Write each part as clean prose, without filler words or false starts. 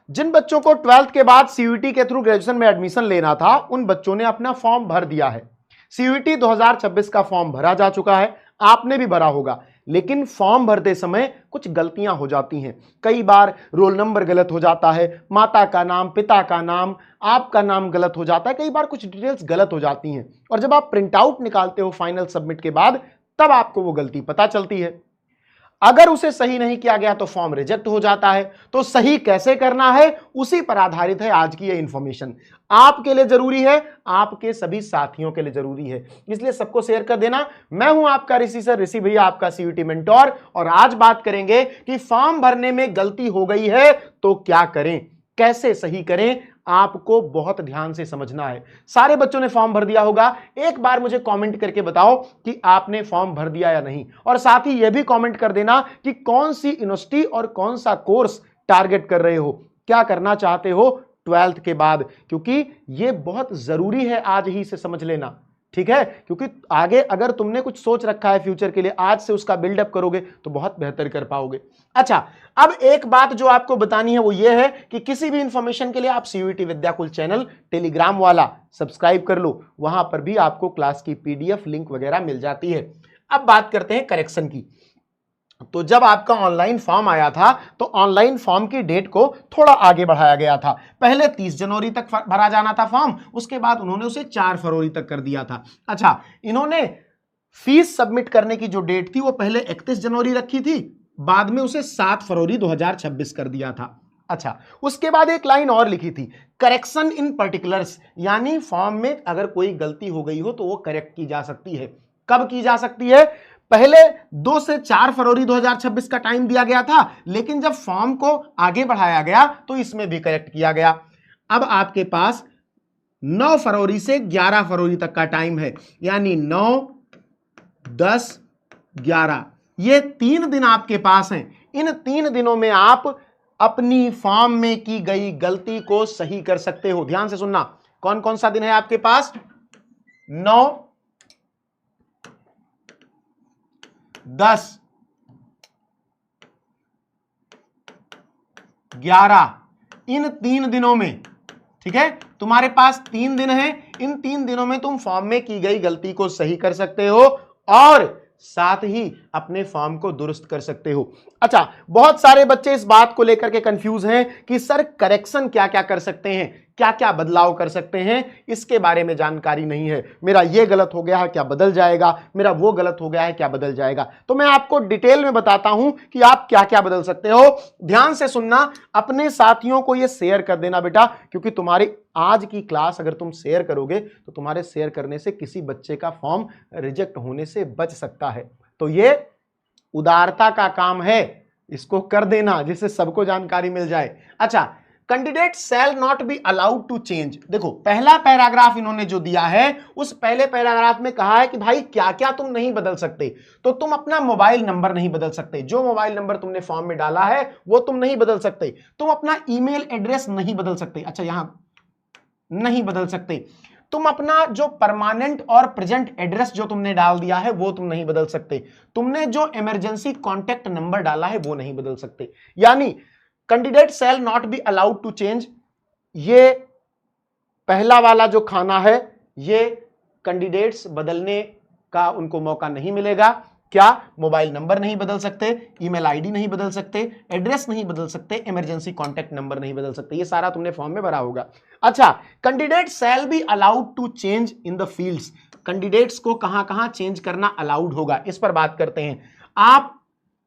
जिन बच्चों को 12th के बाद सीयूईटी के थ्रू ग्रेजुएशन में एडमिशन लेना था उन बच्चों ने अपना फॉर्म भर दिया है। सीयूईटी 2026 का फॉर्म भरा जा चुका है, आपने भी भरा होगा, लेकिन फॉर्म भरते समय कुछ गलतियां हो जाती हैं। कई बार रोल नंबर गलत हो जाता है, माता का नाम, पिता का नाम, आपका नाम गलत हो जाता है, कई बार कुछ डिटेल्स गलत हो जाती हैं और जब आप प्रिंट आउट निकालते हो फाइनल सबमिट के बाद तब आपको वो गलती पता चलती है। अगर उसे सही नहीं किया गया तो फॉर्म रिजेक्ट हो जाता है। तो सही कैसे करना है उसी पर आधारित है आज की ये इंफॉर्मेशन। आपके लिए जरूरी है, आपके सभी साथियों के लिए जरूरी है, इसलिए सबको शेयर कर देना। मैं हूं आपका ऋषि सर, ऋषि भैया आपका सीयूईटी मेंटोर, और आज बात करेंगे कि फॉर्म भरने में गलती हो गई है तो क्या करें, कैसे सही करें। आपको बहुत ध्यान से समझना है। सारे बच्चों ने फॉर्म भर दिया होगा, एक बार मुझे कमेंट करके बताओ कि आपने फॉर्म भर दिया या नहीं, और साथ ही यह भी कमेंट कर देना कि कौन सी यूनिवर्सिटी और कौन सा कोर्स टारगेट कर रहे हो, क्या करना चाहते हो 12th के बाद, क्योंकि यह बहुत जरूरी है आज ही से समझ लेना, ठीक है। क्योंकि आगे अगर तुमने कुछ सोच रखा है फ्यूचर के लिए, आज से उसका बिल्डअप करोगे तो बहुत बेहतर कर पाओगे। अच्छा, अब एक बात जो आपको बतानी है वो ये है कि किसी भी इंफॉर्मेशन के लिए आप सीयूईटी विद्याकुल चैनल टेलीग्राम वाला सब्सक्राइब कर लो, वहां पर भी आपको क्लास की पीडीएफ लिंक वगैरह मिल जाती है। अब बात करते हैं करेक्शन की। तो जब आपका ऑनलाइन फॉर्म आया था तो ऑनलाइन फॉर्म की डेट को थोड़ा आगे बढ़ाया गया था। पहले 30 जनवरी तक भरा जाना था फॉर्म, उसके बाद उन्होंने उसे 4 फरवरी तक कर दिया था। अच्छा, इन्होंने फीस सबमिट करने की जो डेट थी वो पहले 31 जनवरी रखी थी, बाद में उसे 7 फरवरी 2026 कर दिया था। अच्छा, उसके बाद एक लाइन और लिखी थी, करेक्शन इन पर्टिकुलर्स, यानी फॉर्म में अगर कोई गलती हो गई हो तो वो करेक्ट की जा सकती है। कब की जा सकती है? पहले 2 से 4 फरवरी 2026 का टाइम दिया गया था, लेकिन जब फॉर्म को आगे बढ़ाया गया तो इसमें भी करेक्ट किया गया। अब आपके पास 9 फरवरी से 11 फरवरी तक का टाइम है, यानी 9, 10, 11, ये 3 दिन आपके पास हैं। इन 3 दिनों में आप अपनी फॉर्म में की गई गलती को सही कर सकते हो। ध्यान से सुनना, कौन कौन सा दिन है आपके पास? 9, 10, 11, इन 3 दिनों में, ठीक है, तुम्हारे पास 3 दिन हैं। इन 3 दिनों में तुम फॉर्म में की गई गलती को सही कर सकते हो और साथ ही अपने फॉर्म को दुरुस्त कर सकते हो। अच्छा, बहुत सारे बच्चे इस बात को लेकर के कंफ्यूज हैं कि सर करेक्शन क्या क्या कर सकते हैं, क्या क्या बदलाव कर सकते हैं, इसके बारे में जानकारी नहीं है। मेरा ये गलत हो गया है, क्या बदल जाएगा, मेरा वो गलत हो गया है, क्या बदल जाएगा। तो मैं आपको डिटेल में बताता हूं कि आप क्या क्या बदल सकते हो। ध्यान से सुनना, अपने साथियों को ये शेयर कर देना बेटा, क्योंकि तुम्हारी आज की क्लास अगर तुम शेयर करोगे तो तुम्हारे शेयर करने से किसी बच्चे का फॉर्म रिजेक्ट होने से बच सकता है। तो ये उदारता का काम है, इसको कर देना जिससे सबको जानकारी मिल जाए। अच्छा, candidate shall not be allowed to change. देखो, पहला पैराग्राफ इन्होंने जो दिया है उस पहले पैराग्राफ में कहा है कि भाई क्या क्या तुम नहीं बदल सकते। तो तुम अपना मोबाइल नंबर नहीं बदल सकते, जो मोबाइल नंबर तुमने फॉर्म में डाला है वो तुम नहीं बदल सकते। तुम अपना ईमेल एड्रेस नहीं बदल सकते, अच्छा यहां नहीं बदल सकते। तुम अपना जो परमानेंट और प्रेजेंट एड्रेस जो तुमने डाल दिया है वो तुम नहीं बदल सकते। तुमने जो इमरजेंसी कॉन्टैक्ट नंबर डाला है वो नहीं बदल सकते। यानी candidate shall not be allowed to change, ये पहला वाला जो खाना है ये कैंडिडेट्स बदलने का उनको मौका नहीं मिलेगा। क्या? मोबाइल नंबर नहीं बदल सकते, ईमेल आईडी नहीं बदल सकते, एड्रेस नहीं बदल सकते, इमरजेंसी कॉन्टैक्ट नंबर नहीं बदल सकते। ये सारा तुमने फॉर्म में भरा होगा। अच्छा, candidate shall be allowed to change in the fields, candidates को कहां कहां चेंज करना अलाउड होगा, इस पर बात करते हैं। आप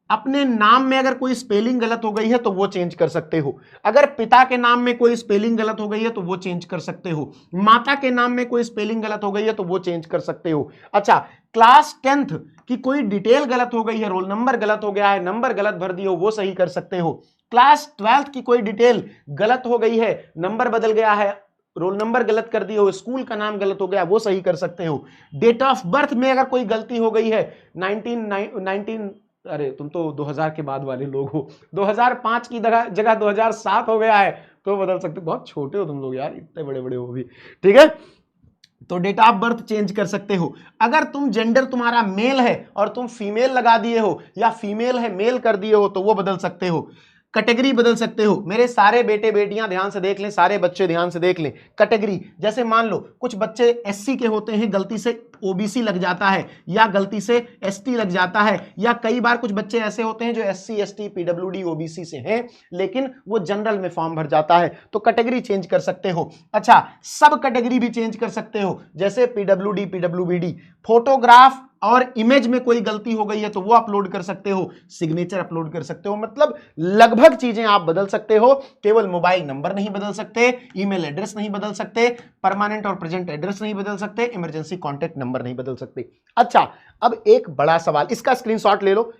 अपने नाम में अगर कोई स्पेलिंग गलत हो गई है तो वो चेंज कर सकते हो। अगर पिता के नाम में कोई स्पेलिंग गलत हो गई है तो वो चेंज कर सकते हो। माता के नाम में कोई स्पेलिंग गलत हो गई है तो वो चेंज कर सकते हो। अच्छा, क्लास 10th की कोई डिटेल गलत हो गई है, रोल नंबर गलत हो गया है, नंबर गलत भर दिए हो, वो सही कर सकते हो। क्लास 12th की कोई डिटेल गलत हो गई है, नंबर बदल गया है, रोल नंबर गलत कर दिए हो, स्कूल का नाम गलत हो गया, वो सही कर सकते हो। डेट ऑफ बर्थ में अगर कोई गलती हो गई है, 19 अरे तुम तो 2000 के बाद वाले लोग हो, 2005 की जगह 2007 हो गया है तो बदल सकते। बहुत छोटे हो तुम लोग यार, इतने बड़े बड़े हो भी, ठीक है। तो डेट ऑफ बर्थ चेंज कर सकते हो। अगर तुम जेंडर तुम्हारा मेल है और तुम फीमेल लगा दिए हो या फीमेल है मेल कर दिए हो तो वो बदल सकते हो। कैटेगरी बदल सकते हो। मेरे सारे बेटे बेटियां ध्यान से देख लें, सारे बच्चे ध्यान से देख लें। कैटेगरी जैसे मान लो कुछ बच्चे एससी के होते हैं, गलती से ओबीसी लग जाता है, या गलती से एसटी लग जाता है, या कई बार कुछ बच्चे ऐसे होते हैं जो एससी एसटी पीडब्ल्यूडी ओबीसी से हैं लेकिन वो जनरल में फॉर्म भर जाता है, तो कैटेगरी चेंज कर सकते हो। अच्छा, सब कैटेगरी भी चेंज कर सकते हो, जैसे पीडब्ल्यूडी पीडब्ल्यूबीडी। फोटोग्राफ और इमेज में कोई गलती हो गई है तो वो अपलोड कर सकते हो, सिग्नेचर अपलोड कर सकते हो, मतलब लगभग चीजें आप बदल सकते हो। केवल मोबाइल नंबर नहीं बदल सकते, ईमेल एड्रेस नहीं बदल सकते, परमानेंट और प्रेजेंट एड्रेस नहीं बदल सकते, इमरजेंसी कॉन्टैक्ट नंबर नहीं बदल सकते। अच्छा, अब एक बड़ा सवाल, इसका स्क्रीनशॉट ले लो,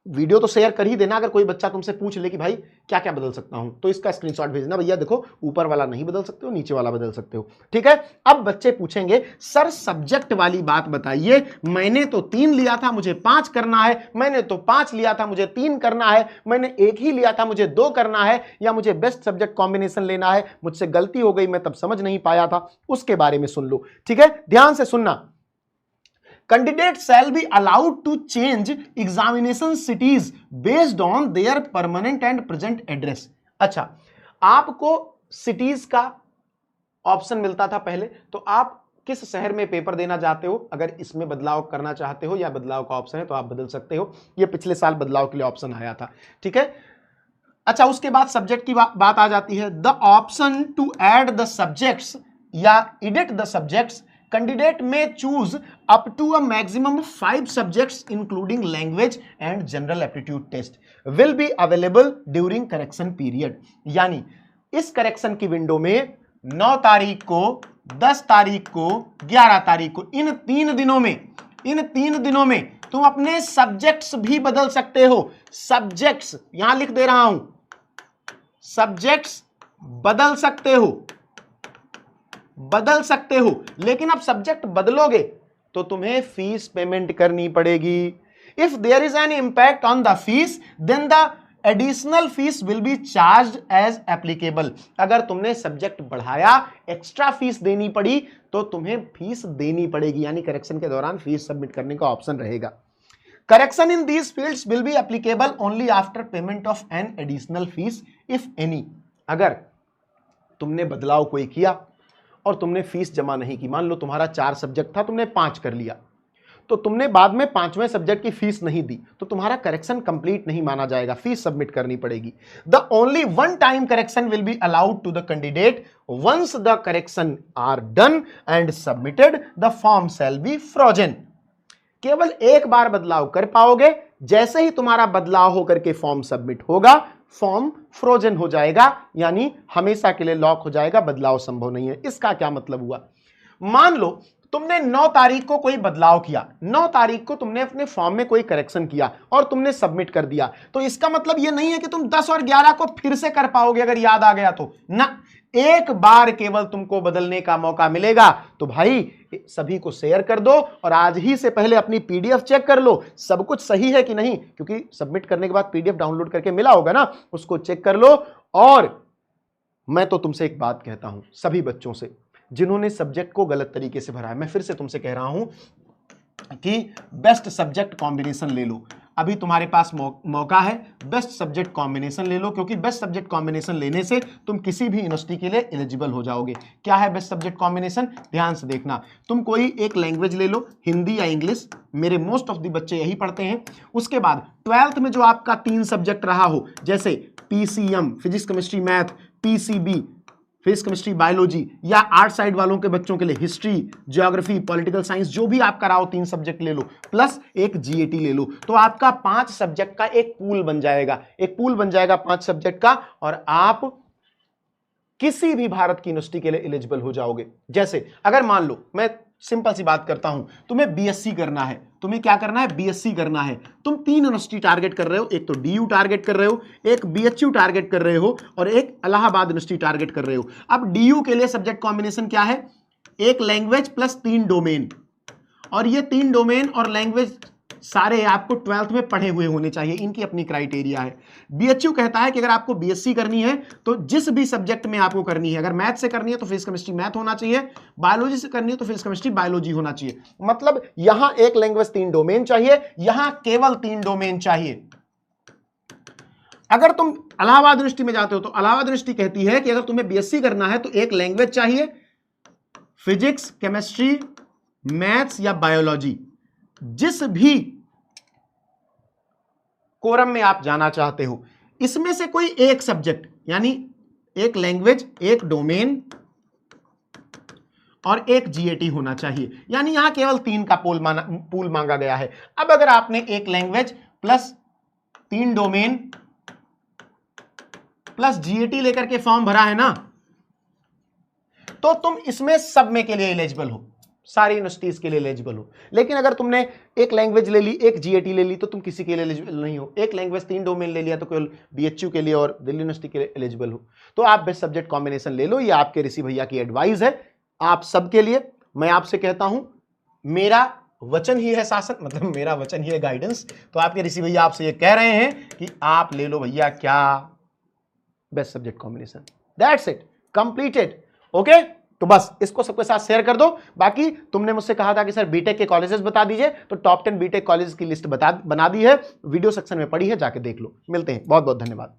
वीडियो तो शेयर कर ही देना। अगर कोई बच्चा तुमसे पूछ ले कि भाई क्या क्या बदल सकता हूं, तो इसका स्क्रीनशॉट भेजना, भैया देखो ऊपर वाला नहीं बदल सकते हो, नीचे वाला बदल सकते हो। ठीक है, अब बच्चे पूछेंगे सर सब्जेक्ट वाली बात बताइए, मैंने तो 3 लिया था मुझे 5 करना है, मैंने तो 5 लिया था मुझे 3 करना है, मैंने 1 ही लिया था मुझे 2 करना है, या मुझे बेस्ट सब्जेक्ट कॉम्बिनेशन लेना है, मुझसे गलती हो गई मैं तब समझ नहीं पाया था। उसके बारे में सुन लो। ठीक है, ध्यान से सुनना। Candidate shall be allowed to change examination cities based on their permanent and present address। अच्छा, आपको सिटीज का ऑप्शन मिलता था पहले, तो आप किस शहर में पेपर देना चाहते हो, अगर इसमें बदलाव करना चाहते हो या बदलाव का ऑप्शन है तो आप बदल सकते हो। ये पिछले साल बदलाव के लिए ऑप्शन आया था। ठीक है, अच्छा, उसके बाद सब्जेक्ट की बात आ जाती है। The option to add the subjects या edit the subjects, candidate may choose up to a maximum 5 subjects including language and general aptitude test will be available during correction period. यानी इस करेक्शन की window में 9 तारीख को, 10 तारीख को, 11 तारीख को, इन 3 दिनों में तुम अपने सब्जेक्ट्स भी बदल सकते हो। सब्जेक्ट्स यहां लिख दे रहा हूं, सब्जेक्ट्स बदल सकते हो, लेकिन अब सब्जेक्ट बदलोगे तो तुम्हें फीस पेमेंट करनी पड़ेगी। If there is an impact on the fees then the additional fees will be charged as applicable. अगर तुमने सब्जेक्ट बढ़ाया, एक्स्ट्रा फीस देनी पड़ी तो तुम्हें फीस देनी पड़ेगी, यानी करेक्शन के दौरान फीस सबमिट करने का ऑप्शन रहेगा। Correction in these fields will be applicable only after payment of an additional fees if any. अगर तुमने बदलाव कोई किया और तुमने फीस जमा नहीं की, मान लो तुम्हारा 4 सब्जेक्ट था, तुमने 5 कर लिया, तो तुमने बाद में 5वें सब्जेक्ट की फीस नहीं दी तो तुम्हारा करेक्शन कंप्लीट नहीं माना जाएगा, फीस सबमिट करनी पड़ेगी। The only one time correction will be allowed to the candidate once the correction are done and submitted the form shall be frozen. केवल एक बार बदलाव कर पाओगे, जैसे ही तुम्हारा बदलाव होकर के फॉर्म सबमिट होगा फॉर्म फ्रोजन हो जाएगा, यानी हमेशा के लिए लॉक हो जाएगा, बदलाव संभव नहीं है। इसका क्या मतलब हुआ, मान लो तुमने 9 तारीख को कोई बदलाव किया, 9 तारीख को तुमने अपने फॉर्म में कोई करेक्शन किया और तुमने सबमिट कर दिया, तो इसका मतलब यह नहीं है कि तुम 10 और 11 को फिर से कर पाओगे अगर याद आ गया तो ना, एक बार केवल तुमको बदलने का मौका मिलेगा। तो भाई सभी को शेयर कर दो और आज ही से पहले अपनी पीडीएफ चेक कर लो सब कुछ सही है कि नहीं, क्योंकि सबमिट करने के बाद पीडीएफ डाउनलोड करके मिला होगा ना, उसको चेक कर लो। और मैं तो तुमसे एक बात कहता हूं, सभी बच्चों से जिन्होंने सब्जेक्ट को गलत तरीके से भरा है, मैं फिर से तुमसे कह रहा हूं कि बेस्ट सब्जेक्ट कॉम्बिनेशन ले लो। अभी तुम्हारे पास मौका है, बेस्ट सब्जेक्ट कॉम्बिनेशन ले लो, क्योंकि बेस्ट सब्जेक्ट कॉम्बिनेशन लेने से तुम किसी भी यूनिवर्सिटी के लिए एलिजिबल हो जाओगे। क्या है बेस्ट सब्जेक्ट कॉम्बिनेशन, ध्यान से देखना। तुम कोई एक लैंग्वेज ले लो, हिंदी या इंग्लिश, मेरे मोस्ट ऑफ द बच्चे यही पढ़ते हैं। उसके बाद 12th में जो आपका 3 सब्जेक्ट रहा हो, जैसे PCM physics chemistry math, PCB physics chemistry biology, या आर्ट साइड वालों के बच्चों के लिए हिस्ट्री, ज्योग्राफी, पॉलिटिकल साइंस, जो भी आप कराओ 3 सब्जेक्ट ले लो, प्लस एक जीएटी ले लो, तो आपका 5 सब्जेक्ट का एक पूल बन जाएगा, 5 सब्जेक्ट का, और आप किसी भी भारत की यूनिवर्सिटी के लिए एलिजिबल हो जाओगे। जैसे अगर मान लो, मैं सिंपल सी बात करता हूं, तुम्हें बीएससी करना है, तुम्हें क्या करना है, बीएससी करना है, तुम 3 यूनिवर्सिटी टारगेट कर रहे हो, एक तो डीयू टारगेट कर रहे हो, एक बीएचयू टारगेट कर रहे हो, और एक इलाहाबाद यूनिवर्सिटी टारगेट कर रहे हो। अब डीयू के लिए सब्जेक्ट कॉम्बिनेशन क्या है, एक लैंग्वेज प्लस 3 डोमेन, और ये 3 डोमेन और लैंग्वेज सारे आपको 12th में पढ़े हुए होने चाहिए, इनकी अपनी क्राइटेरिया है। बीएचयू कहता है कि अगर आपको बीएससी करनी है तो जिस भी सब्जेक्ट में आपको करनी है, अगर मैथ से करनी है तो फिजिक्स केमिस्ट्री मैथ होना चाहिए, बायोलॉजी से करनी है तो फिजिक्स केमिस्ट्री बायोलॉजी होना चाहिए। मतलब यहां एक लैंग्वेज 3 डोमेन चाहिए, यहां केवल 3 डोमेन चाहिए। अगर तुम इलाहाबाद यूनिवर्सिटी में जाते हो तो इलाहाबाद यूनिवर्सिटी कहती है कि अगर तुम्हें बीएससी करना है तो एक लैंग्वेज चाहिए, फिजिक्स, केमिस्ट्री, मैथ्स या बायोलॉजी, जिस भी कोरम में आप जाना चाहते हो, इसमें से कोई एक सब्जेक्ट, यानी एक लैंग्वेज, एक डोमेन और एक जीएटी होना चाहिए। यानी यहां केवल 3 का पूल मांगा गया है। अब अगर आपने एक language plus 3 domain plus GAT लेकर के फॉर्म भरा है ना, तो तुम इसमें सब में के लिए एलिजिबल हो, सारी यूनिवर्सिटीज के लिए एलिजिबल हो। लेकिन अगर तुमने एक लैंग्वेज ले ली, एक जीएटी ले ली, तो तुम किसी के लिए एलिजिबल नहीं हो। एक लैंग्वेज 3 डोमेन ले लिया तो केवल बीएचयू के लिए और दिल्ली यूनिवर्सिटी के लिए एलिजिबल हो। तो आप बेस्ट सब्जेक्ट कॉम्बिनेशन ले लो, ये आपके ऋषि भैया की एडवाइस है आप सबके लिए। मैं आपसे कहता हूं, मेरा वचन ही है शासन, मतलब मेरा वचन ही है गाइडेंस। तो आपके ऋषि भैया आपसे ये कह रहे हैं कि आप ले लो भैया क्या, best subject combination. That's it, completed. Okay, तो बस इसको सबके साथ शेयर कर दो। बाकी तुमने मुझसे कहा था कि सर बीटेक के कॉलेजेस बता दीजिए, तो टॉप 10 बीटेक कॉलेज की लिस्ट बना दी है, वीडियो सेक्शन में पड़ी है, जाके देख लो। मिलते हैं, बहुत बहुत धन्यवाद।